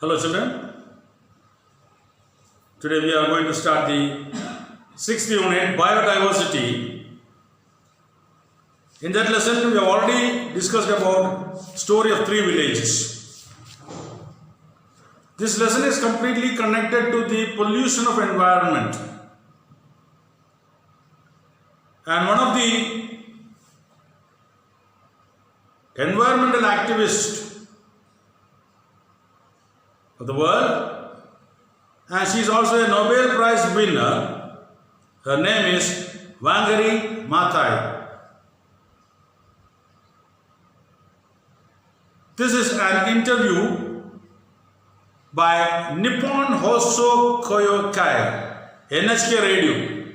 Hello children, today we are going to start the 6th unit biodiversity. In that lesson we have already discussed about story of 3 villages. This lesson is completely connected to the pollution of environment. And one of the environmental activists of the world, and she is also a Nobel Prize winner. Her name is Wangari Maathai. This is an interview by Nippon Hoso Koyokai, NHK Radio.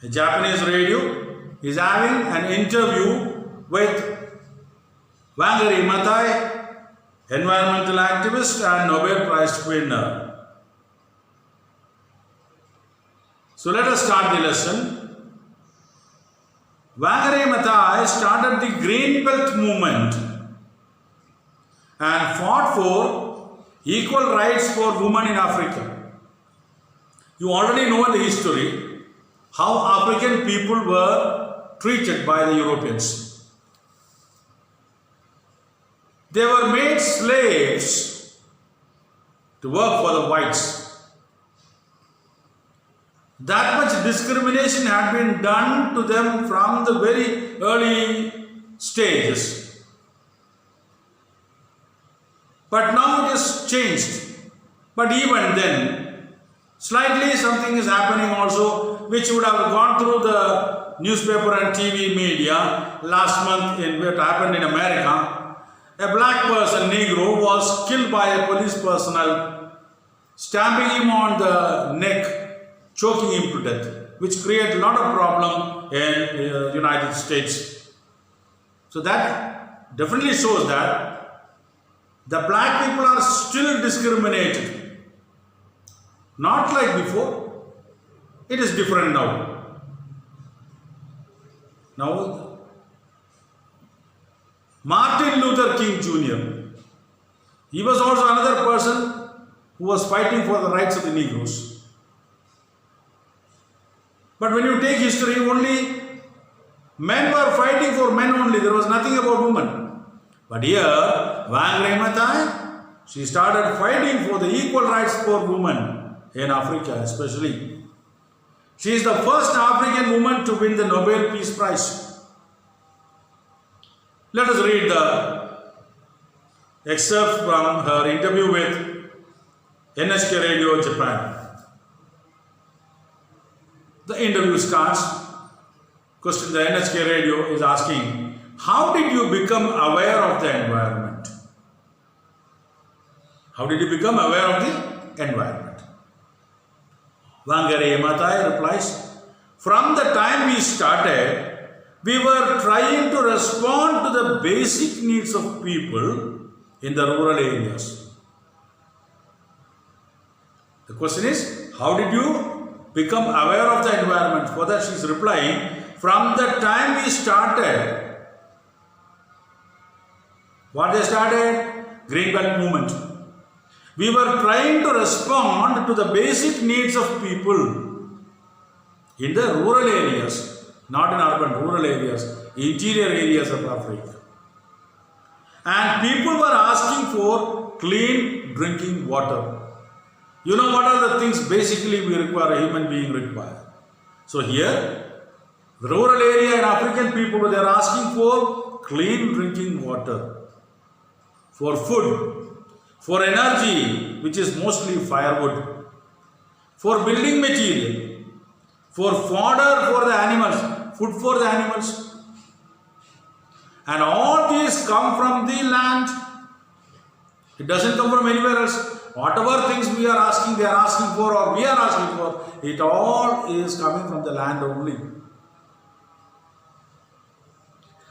A Japanese radio is having an interview with Wangari Maathai, environmental activist and Nobel Prize winner. So let us start the lesson. Wangari Maathai started the Green Belt movement and fought for equal rights for women in Africa. You already know the history, how African people were treated by the Europeans. They were made slaves to work for the whites. That much discrimination had been done to them from the very early stages. But now it has changed. But even then, slightly something is happening also, which would have gone through the newspaper and TV media last month in what happened in America. A black person, Negro, was killed by a police personnel, stamping him on the neck, choking him to death, which created a lot of problem in the United States. So that definitely shows that the black people are still discriminated. Not like before. It is different now. Now, Martin Luther King Jr. He was also another person who was fighting for the rights of the Negroes. But when you take history, only men were fighting for men only. There was nothing about women. But here, Wangari Maathai, she started fighting for the equal rights for women in Africa especially. She is the first African woman to win the Nobel Peace Prize. Let us read the excerpt from her interview with NHK Radio Japan. The interview starts. Question the NHK Radio is asking, how did you become aware of the environment? How did you become aware of the environment? Wangari Maathai replies, from the time we started, we were trying to respond to the basic needs of people in the rural areas. The question is, how did you become aware of the environment? For that she is replying, from the time we started. What they started? Green Belt movement. We were trying to respond to the basic needs of people in the rural areas. Not in urban, rural areas, interior areas of Africa. And people were asking for clean drinking water. You know what are the things basically we require, a human being require. So here, the rural area and African people, they are asking for clean drinking water, for food, for energy, which is mostly firewood, for building material, for fodder for the animals, food for the animals. And all these come from the land. It doesn't come from anywhere else. Whatever things we are asking, they are asking for, or we are asking for, it all is coming from the land only.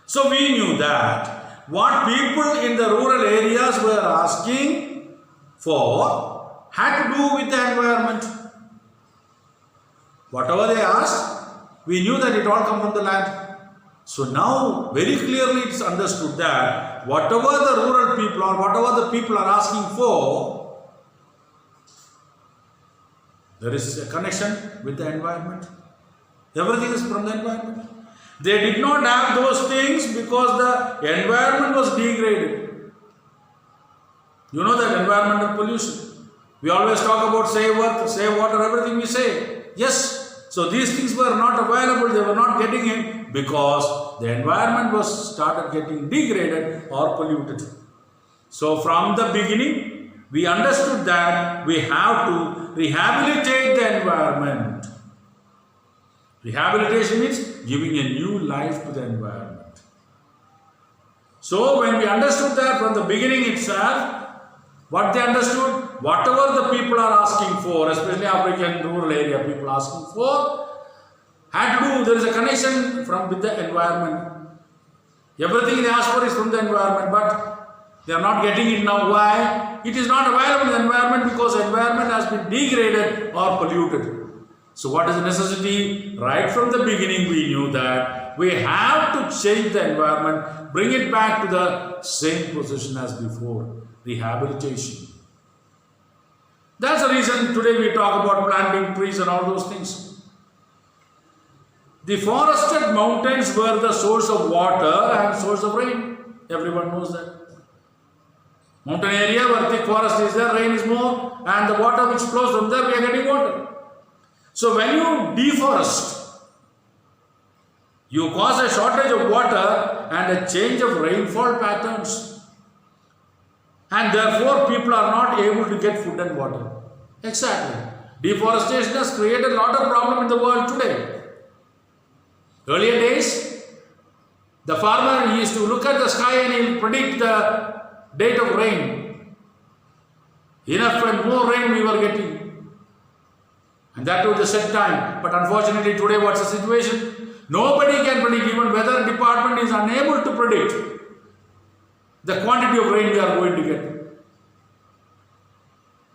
So we knew that what people in the rural areas were asking for had to do with the environment. Whatever they asked, we knew that it all comes from the land. So now very clearly it's understood that whatever the rural people or whatever the people are asking for, There is a connection with the environment. Everything is from the environment. They did not have those things because the environment was degraded. You know that environmental pollution. We always talk about save earth, save water, everything we say. Yes. So these things were not available, they were not getting in because the environment was started getting degraded or polluted. So from the beginning, we understood that we have to rehabilitate the environment. Rehabilitation means giving a new life to the environment. So when we understood that from the beginning itself, what they understood, whatever the people are asking for, especially African rural area people asking for, had to do, there is a connection with the environment. Everything they ask for is from the environment, but they are not getting it now. Why? It is not available in the environment because the environment has been degraded or polluted. So what is the necessity? Right from the beginning we knew that we have to change the environment, bring it back to the same position as before. Rehabilitation. That's the reason today we talk about planting trees and all those things. The forested mountains were the source of water and source of rain. Everyone knows that. Mountain area where thick forest is there, rain is more, and the water which flows from there, we are getting water. So when you deforest, you cause a shortage of water and a change of rainfall patterns. And therefore, people are not able to get food and water. Exactly. Deforestation has created a lot of problem in the world today. Earlier days, the farmer used to look at the sky and he will predict the date of rain. Enough and more rain we were getting. And that was the set time. But unfortunately today what's the situation? Nobody can predict. Even weather department is unable to predict the quantity of rain we are going to get.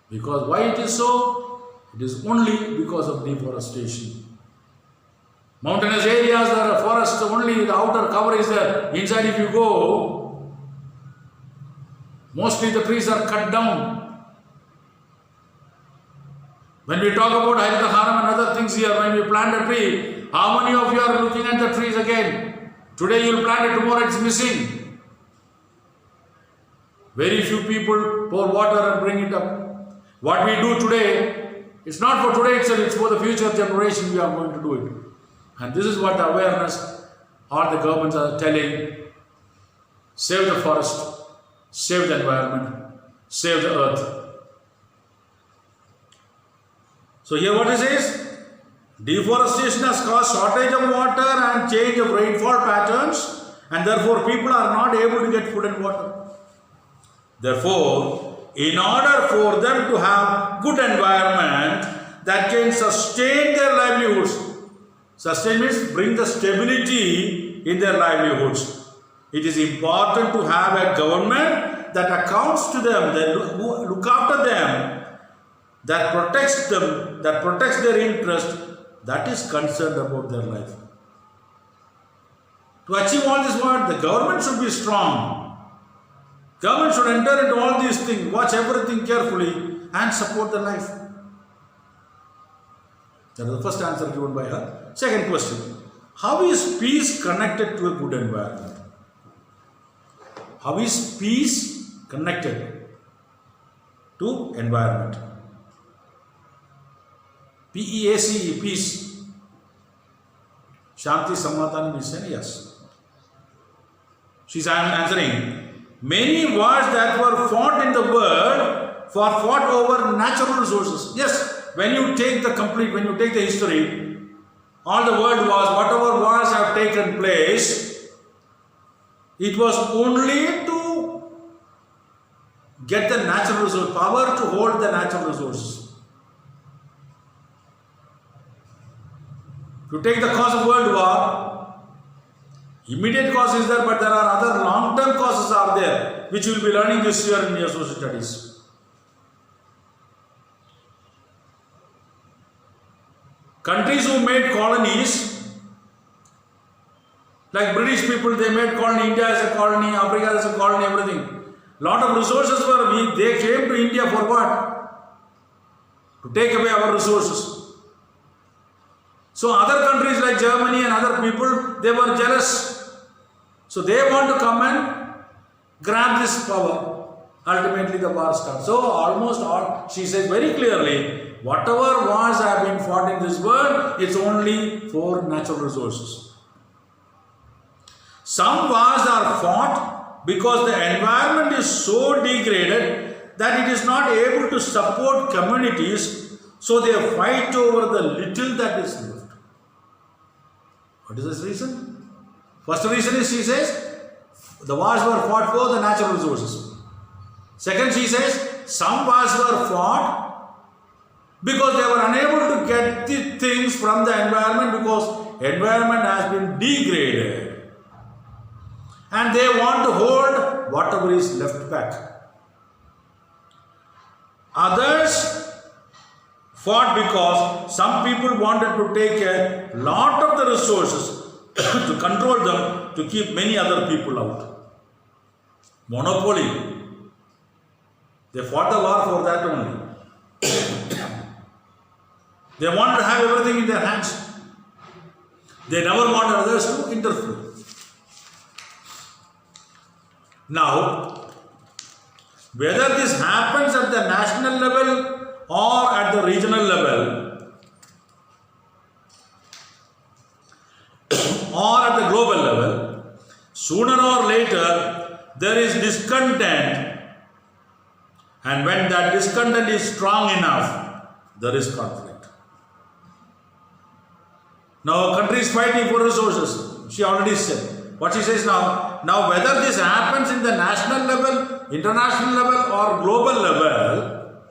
Because why it is so? It is only because of deforestation. Mountainous areas, there are forests, only the outer cover is there. Inside if you go, mostly the trees are cut down. When we talk about Harita Haram and other things here, when we plant a tree, how many of you are looking at the trees again? Today you will plant it, tomorrow it's missing. Very few people pour water and bring it up. What we do today, it's not for today itself, it's for the future generation we are going to do it. And this is what the awareness all the governments are telling. Save the forest, save the environment, save the earth. So here what it says, deforestation has caused shortage of water and change of rainfall patterns, and therefore people are not able to get food and water. Therefore, in order for them to have good environment that can sustain their livelihoods, sustain means bring the stability in their livelihoods. It is important to have a government that accounts to them, that look after them, that protects them, that protects their interest, that is concerned about their life. To achieve all this, the government should be strong. Government should enter into all these things, watch everything carefully and support the life. That is the first answer given by her. Second question, how is peace connected to a good environment? How is peace connected to environment? P-E-A-C-E, peace. Shanti Samadhan is saying yes. She is answering, many wars that were fought in the world were fought over natural resources. Yes, when you take the history, all the world wars, whatever wars have taken place, it was only to get the natural resource, power to hold the natural resources. If you take the cause of world war, immediate cause is there, but there are other long-term causes are there, which you will be learning this year in your social studies. Countries who made colonies, like British people, they made colony, India as a colony, Africa as a colony, everything. Lot of resources they came to India for what? to take away our resources. So other countries like Germany and other people, they were jealous. So they want to come and grab this power. Ultimately the war starts. So almost all, she says very clearly, whatever wars have been fought in this world, it's only for natural resources. Some wars are fought because the environment is so degraded that it is not able to support communities, so they fight over the little that is left. What is this reason? First reason is, she says, the wars were fought for the natural resources. Second, she says, some wars were fought because they were unable to get the things from the environment because environment has been degraded. And they want to hold whatever is left back. Others fought because some people wanted to take a lot of the resources to control them, to keep many other people out. Monopoly. They fought the war for that only. They wanted to have everything in their hands. They never wanted others to interfere. Now, whether this happens at the national level or at the regional level or at the global level, sooner or later there is discontent, and when that discontent is strong enough, there is conflict. Now, a country is fighting for resources. She already said. What she says now whether this happens in the national level, international level or global level,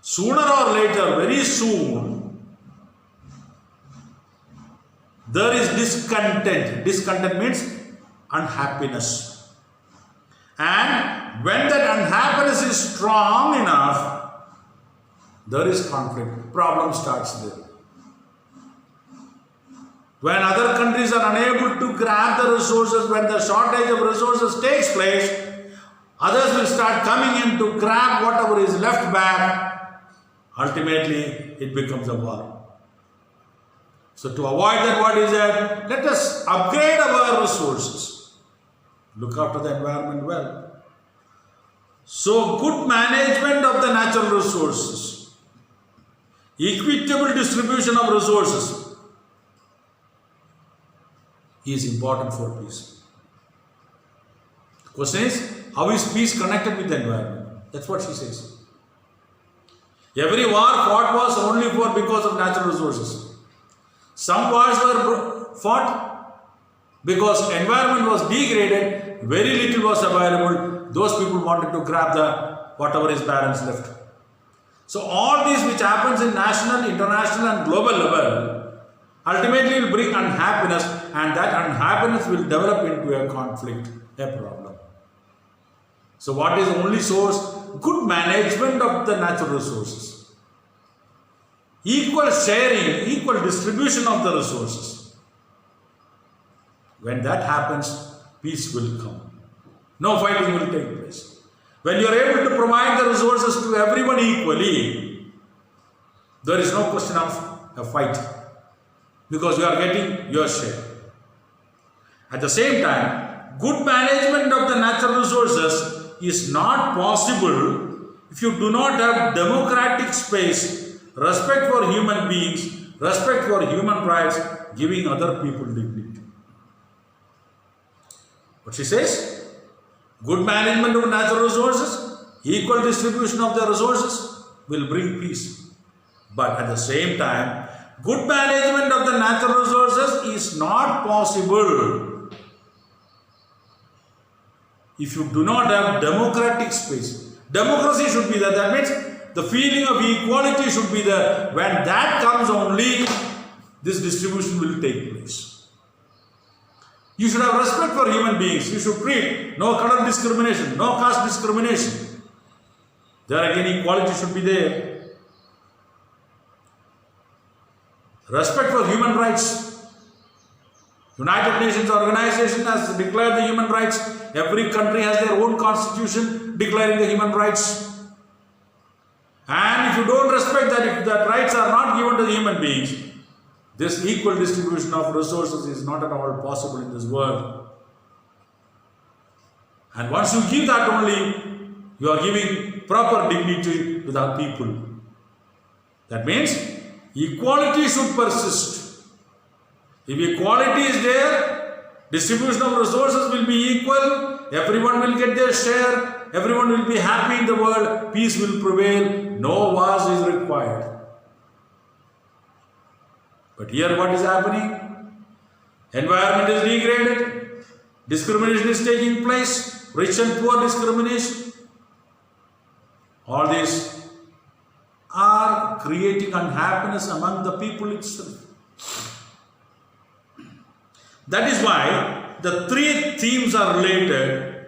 sooner or later, very soon, there is discontent. Discontent means unhappiness. And when that unhappiness is strong enough, there is conflict. Problem starts there. When other countries are unable to grab the resources, when the shortage of resources takes place, others will start coming in to grab whatever is left back. Ultimately, it becomes a war. So to avoid that, what is that? Let us upgrade our resources. Look after the environment well. So good management of the natural resources, equitable distribution of resources is important for peace. The question is, how is peace connected with the environment? That's what she says. Every war fought was only for because of natural resources. Some wars were fought because environment was degraded, very little was available. Those people wanted to grab the whatever is balance left. So all these which happens in national, international and global level ultimately will bring unhappiness, and that unhappiness will develop into a conflict, a problem. So what is the only source? Good management of the natural resources. Equal sharing, equal distribution of the resources. When that happens, peace will come. No fighting will take place. When you are able to provide the resources to everyone equally, there is no question of a fight, because you are getting your share. At the same time, good management of the natural resources is not possible if you do not have democratic space, respect for human beings, respect for human rights, giving other people dignity. What she says? Good management of natural resources, equal distribution of the resources will bring peace. But at the same time, good management of the natural resources is not possible if you do not have democratic space. Democracy should be there. That means the feeling of equality should be there. When that comes only, this distribution will take place. You should have respect for human beings. You should treat no color discrimination, no caste discrimination. There again, equality should be there. Respect for human rights. United Nations Organization has declared the human rights. Every country has their own constitution declaring the human rights. And if you don't respect that, if that rights are not given to the human beings, this equal distribution of resources is not at all possible in this world. And once you give that only, you are giving proper dignity to the people. That means equality should persist. If equality is there, distribution of resources will be equal, everyone will get their share, everyone will be happy in the world, peace will prevail, no wars is required. But here what is happening? Environment is degraded, discrimination is taking place, rich and poor discrimination. All these are creating unhappiness among the people itself. That is why the three themes are related,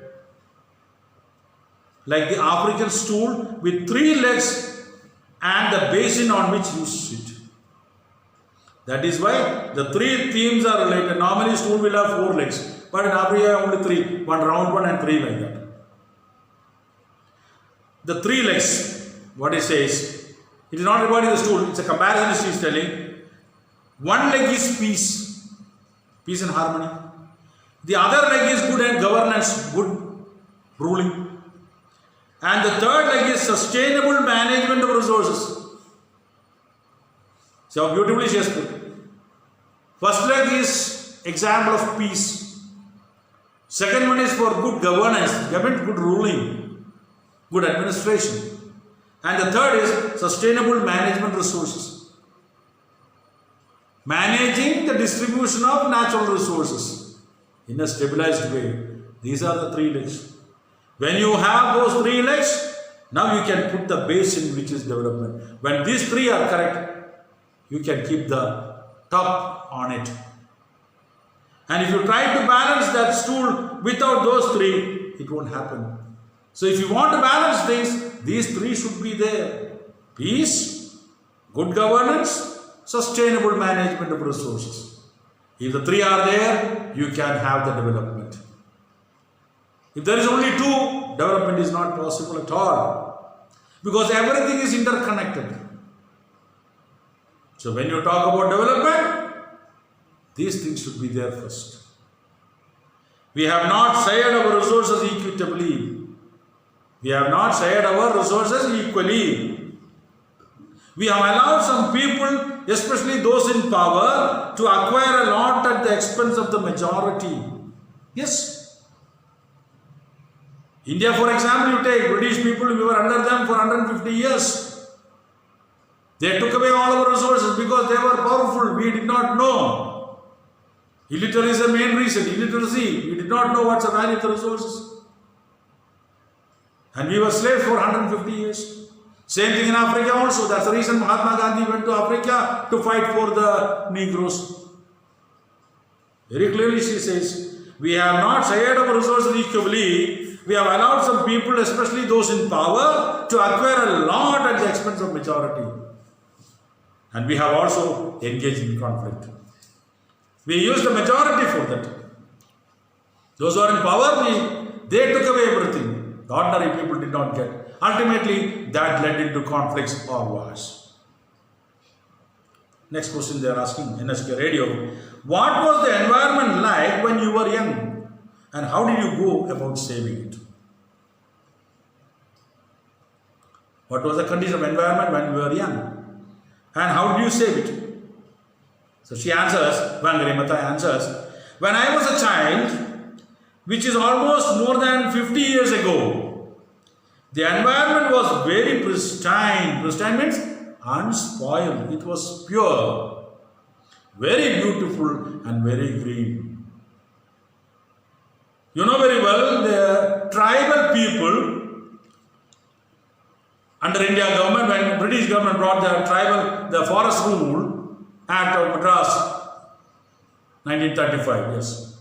like the African stool with 3 legs and the basin on which you sit. That is why the 3 themes are related. Normally stool will have 4 legs, but in Africa only 3, 1 round one and 3 like that. The 3 legs, what it says, it is not regarding the stool, it's a comparison she is telling. 1 leg is peace and harmony. The other leg is good and governance, good ruling. And the 3rd leg is sustainable management of resources. See how beautifully she has put. First leg is example of peace. Second one is for good governance, good ruling, good administration. And the 3rd is sustainable management resources. Managing the distribution of natural resources in a stabilized way. These are the 3 legs. When you have those 3 legs, now you can put the basin which is development. When these 3 are correct, you can keep the top on it. And if you try to balance that stool without those 3, it won't happen. So if you want to balance things, these 3 should be there. Peace, good governance, sustainable management of resources. If the 3 are there, you can have the development. If there is only 2, development is not possible at all. Because everything is interconnected. So when you talk about development, these things should be there first. We have not shared our resources equitably. We have not shared our resources equally. We have allowed some people, especially those in power, to acquire a lot at the expense of the majority. Yes. India, for example, you take British people, we were under them for 150 years. They took away all our resources because they were powerful. We did not know. Illiteracy is the main reason. Illiteracy. We did not know what's the value of the resources. And we were slaves for 150 years. Same thing in Africa also. That's the reason Mahatma Gandhi went to Africa to fight for the Negroes. Very clearly she says, we have not shared our resources equally. We have allowed some people, especially those in power, to acquire a lot at the expense of majority. And we have also engaged in conflict. We used the majority for that. Those who are in power, they took away everything. The ordinary people did not get. Ultimately, that led into conflicts or wars. Next question they are asking, NSK Radio. What was the environment like when you were young? And how did you go about saving it? What was the condition of environment when you were young? And how did you save it? So she answers, Vangarimata answers, when I was a child, which is almost more than 50 years ago, the environment was very pristine. Pristine means unspoiled. It was pure, very beautiful and very green. You know very well, the tribal people under India government, when British government brought the Forest Rule Act of Madras, 1935, yes.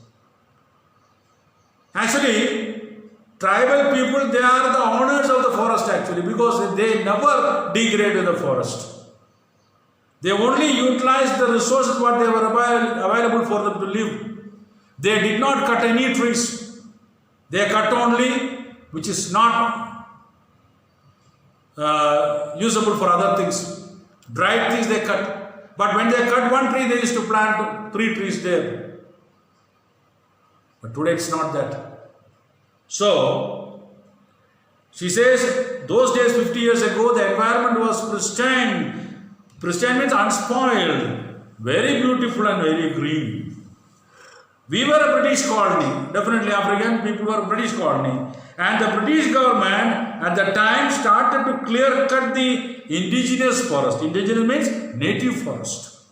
Actually, tribal people, they are the owners of the forest actually, because they never degraded the forest. They only utilized the resources what they were available for them to live. They did not cut any trees. They cut only which is not usable for other things. Dried trees they cut. But when they cut one tree, they used to plant 3 trees there. But today it's not that. So, she says, those days 50 years ago, the environment was pristine. Pristine means unspoiled. Very beautiful and very green. We were a British colony. Definitely African people were a British colony. And the British government at the time started to clear cut the indigenous forest. Indigenous means native forest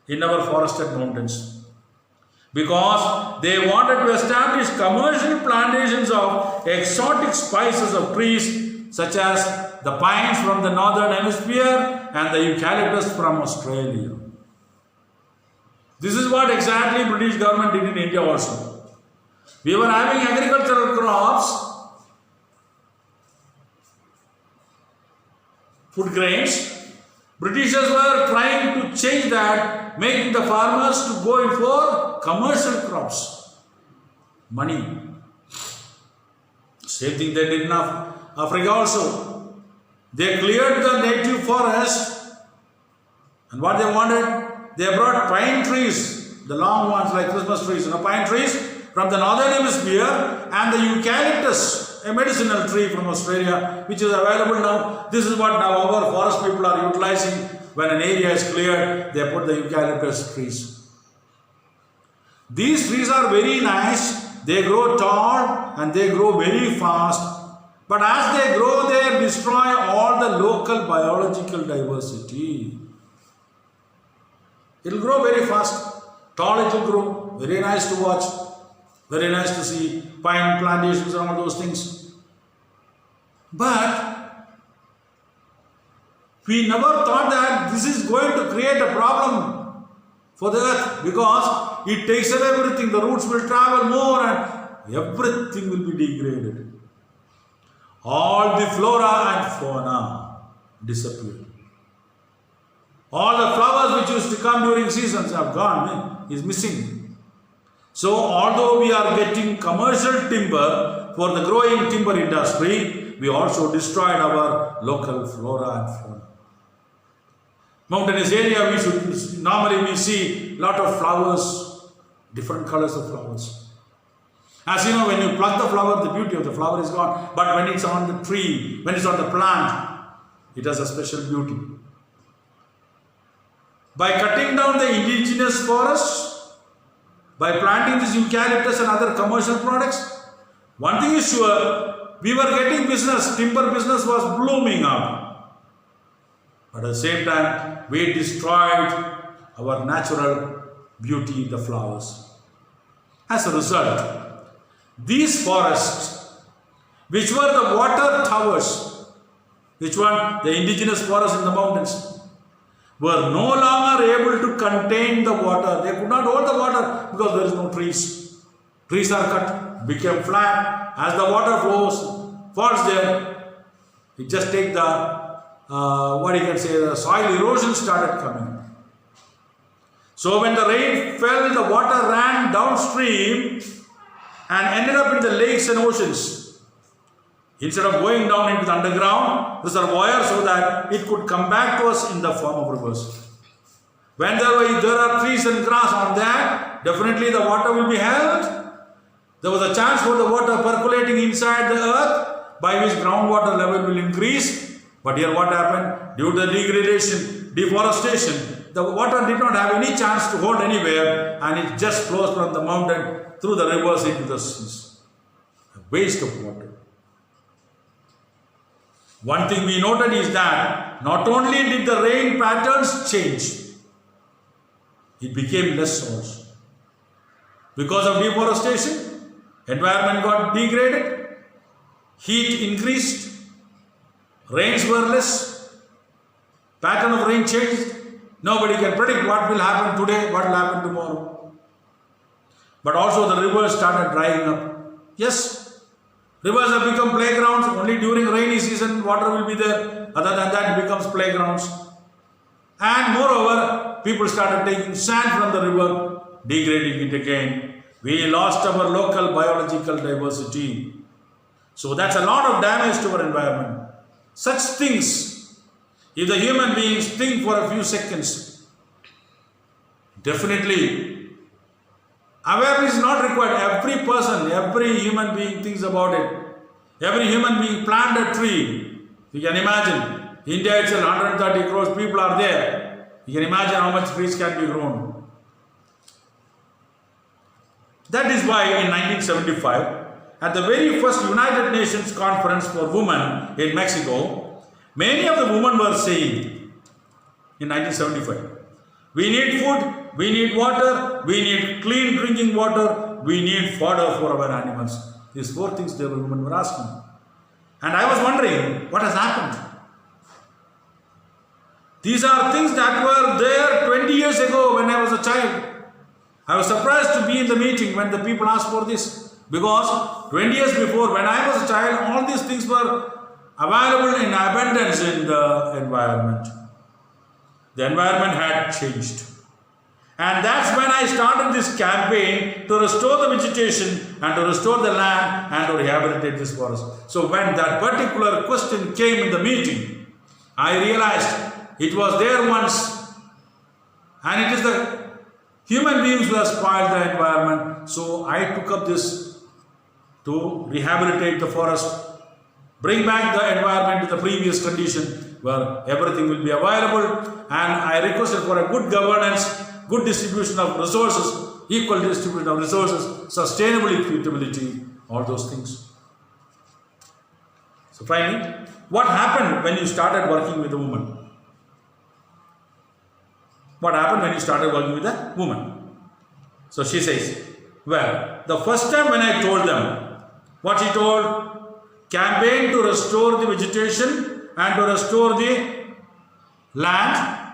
in our forested mountains. Because they wanted to establish commercial plantations of exotic spices of trees such as the pines from the northern hemisphere and the eucalyptus from Australia. This is what exactly British government did in India also. We were having agricultural crops, food grains. Britishers were trying to change that, making the farmers to go in for commercial crops. Money. Same thing they did in Africa also. They cleared the native forest, and what they wanted, they brought pine trees, the long ones like Christmas trees, pine trees from the northern hemisphere, and the eucalyptus, a medicinal tree from Australia, which is available now. This is what now our forest people are utilizing. When an area is cleared, they put the eucalyptus trees. These trees are very nice. They grow tall and they grow very fast. But as they grow, they destroy all the local biological diversity. It will grow very fast. Tall it will grow. Very nice to watch. Very nice to see pine plantations and all those things. But we never thought that this is going to create a problem for the earth, because it takes away everything. The roots will travel more and everything will be degraded. All the flora and fauna disappeared. All the flowers which used to come during seasons have gone, is missing. So although we are getting commercial timber for the growing timber industry, we also destroyed our local flora and fauna. Mountainous area, normally we see lot of flowers, different colors of flowers. As you know, when you pluck the flower, the beauty of the flower is gone. But when it's on the tree, when it's on the plant, it has a special beauty. By cutting down the indigenous forests, by planting this eucalyptus and other commercial products, one thing is sure, we were getting business, timber business was blooming up. But at the same time, we destroyed our natural beauty, the flowers. As a result, these forests, which were the water towers, which were the indigenous forests in the mountains, were no longer able to contain the water. They could not hold the water because there is no trees. Trees are cut, became flat. As the water falls there, it just takes the the soil erosion started coming. So when the rain fell, the water ran downstream and ended up in the lakes and oceans. Instead of going down into the underground reservoir so that it could come back to us in the form of rivers. When there are trees and grass on that, definitely the water will be held. There was a chance for the water percolating inside the earth, by which groundwater level will increase. But here what happened? Due to the degradation, deforestation, the water did not have any chance to hold anywhere, and it just flows from the mountain through the rivers into the seas. A waste of water. One thing we noted is that not only did the rain patterns change, it became less also. Because of deforestation, environment got degraded, heat increased, rains were less, pattern of rain changed. Nobody can predict what will happen today, what will happen tomorrow. But also the rivers started drying up. Yes, rivers have become playgrounds. Only during rainy season water will be there. Other than that, it becomes playgrounds. And moreover, people started taking sand from the river, degrading it again. We lost our local biological diversity. So that's a lot of damage to our environment. such things, if the human beings think for a few seconds, definitely awareness is not required. Every person, every human being thinks about it. Every human being plant a tree. You can imagine, India itself 130 crores people are there. You can imagine how much trees can be grown. That is why in 1975, at the very first United Nations Conference for Women in Mexico, many of the women were saying in 1975, we need food, we need water, we need clean drinking water, we need fodder for our animals. These four things the women were asking. And I was wondering, what has happened? These are things that were there 20 years ago when I was a child. I was surprised to be in the meeting when the people asked for this. Because 20 years before, when I was a child, all these things were available in abundance in the environment. The environment had changed. And that's when I started this campaign to restore the vegetation and to restore the land and to rehabilitate this forest. So when that particular question came in the meeting, I realized it was there once, and it is the human beings who have spoiled the environment. So I took up this to rehabilitate the forest, bring back the environment to the previous condition where everything will be available, and I requested for a good governance, good distribution of resources, equal distribution of resources, sustainable equitability, all those things. So finally, what happened when you started working with a woman? What happened when you started working with a woman? So she says, well, the first time when I told them, what she told, campaign to restore the vegetation and to restore the land.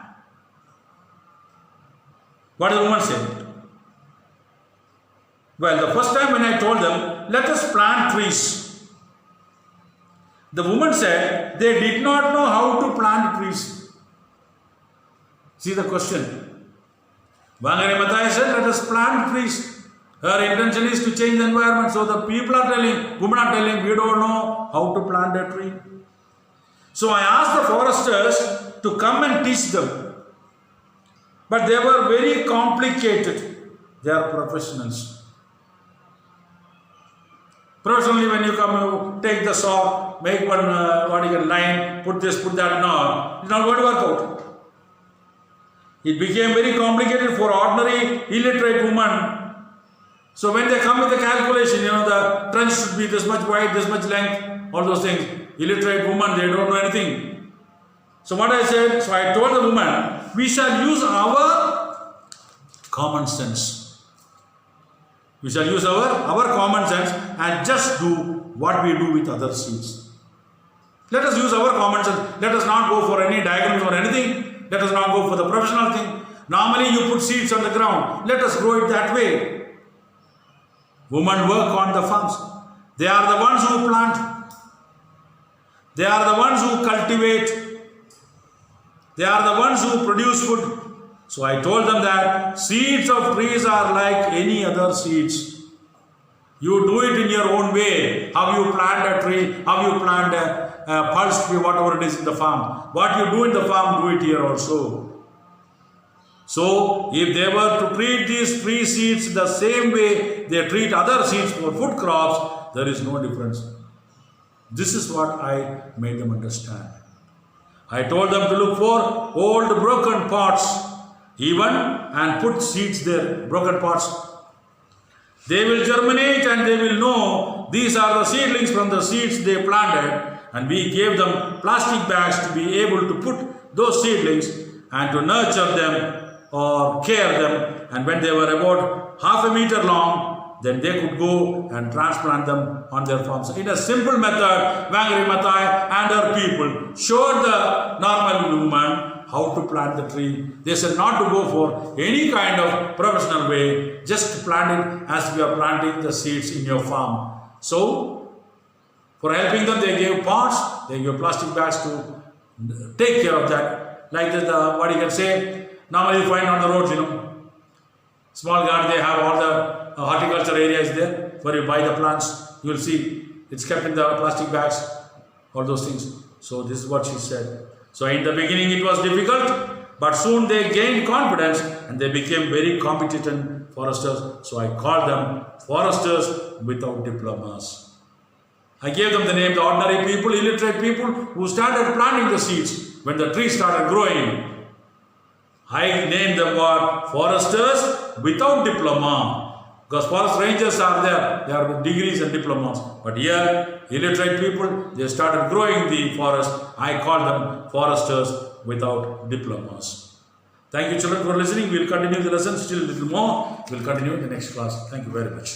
What did the woman say? Well, the first time when I told them, let us plant trees. The woman said they did not know how to plant trees. See the question. Wangari Maathai said, let us plant trees. Her intention is to change the environment. So the people are telling, women are telling, we don't know how to plant a tree. So I asked the foresters to come and teach them. But they were very complicated. They are professionals. Professionally, when you come, you take the saw, make one line, put this, put that. No, it's not going to work out. It became very complicated for ordinary illiterate women. So when they come with the calculation, the trench should be this much wide, this much length, all those things. Illiterate women, they don't know anything. So what I said, so I told the woman, we shall use our common sense. We shall use our common sense and just do what we do with other seeds. Let us use our common sense. Let us not go for any diagrams or anything. Let us not go for the professional thing. Normally you put seeds on the ground. Let us grow it that way. Women work on the farms. They are the ones who plant. They are the ones who cultivate. They are the ones who produce food. So I told them that seeds of trees are like any other seeds. You do it in your own way. How you plant a tree, how you plant a pulse tree, whatever it is in the farm. What you do in the farm, do it here also. So if they were to treat these tree seeds the same way they treat other seeds for food crops, there is no difference. This is what I made them understand. I told them to look for old broken pots even and put seeds there, broken pots. They will germinate and they will know these are the seedlings from the seeds they planted, and we gave them plastic bags to be able to put those seedlings and to nurture them or care them, and when they were about half a meter long, then they could go and transplant them on their farms. In a simple method, Wangari Maathai and her people showed the normal woman how to plant the tree. They said not to go for any kind of professional way, just plant it as we are planting the seeds in your farm. So, for helping them, they gave pots, they gave plastic bags to take care of that. Like what you can say, normally you find on the roads, small garden, they have all the horticulture areas there where you buy the plants. You will see it's kept in the plastic bags, all those things. So this is what she said. So in the beginning it was difficult, but soon they gained confidence and they became very competent foresters. So I called them foresters without diplomas. I gave them the name, the ordinary people, illiterate people who started planting the seeds when the tree started growing. I named them what? Foresters without diploma. Because forest rangers are there, they are with degrees and diplomas. But here, illiterate people, they started growing the forest. I called them foresters without diplomas. Thank you, children, for listening. We will continue the lesson still a little more. We will continue in the next class. Thank you very much.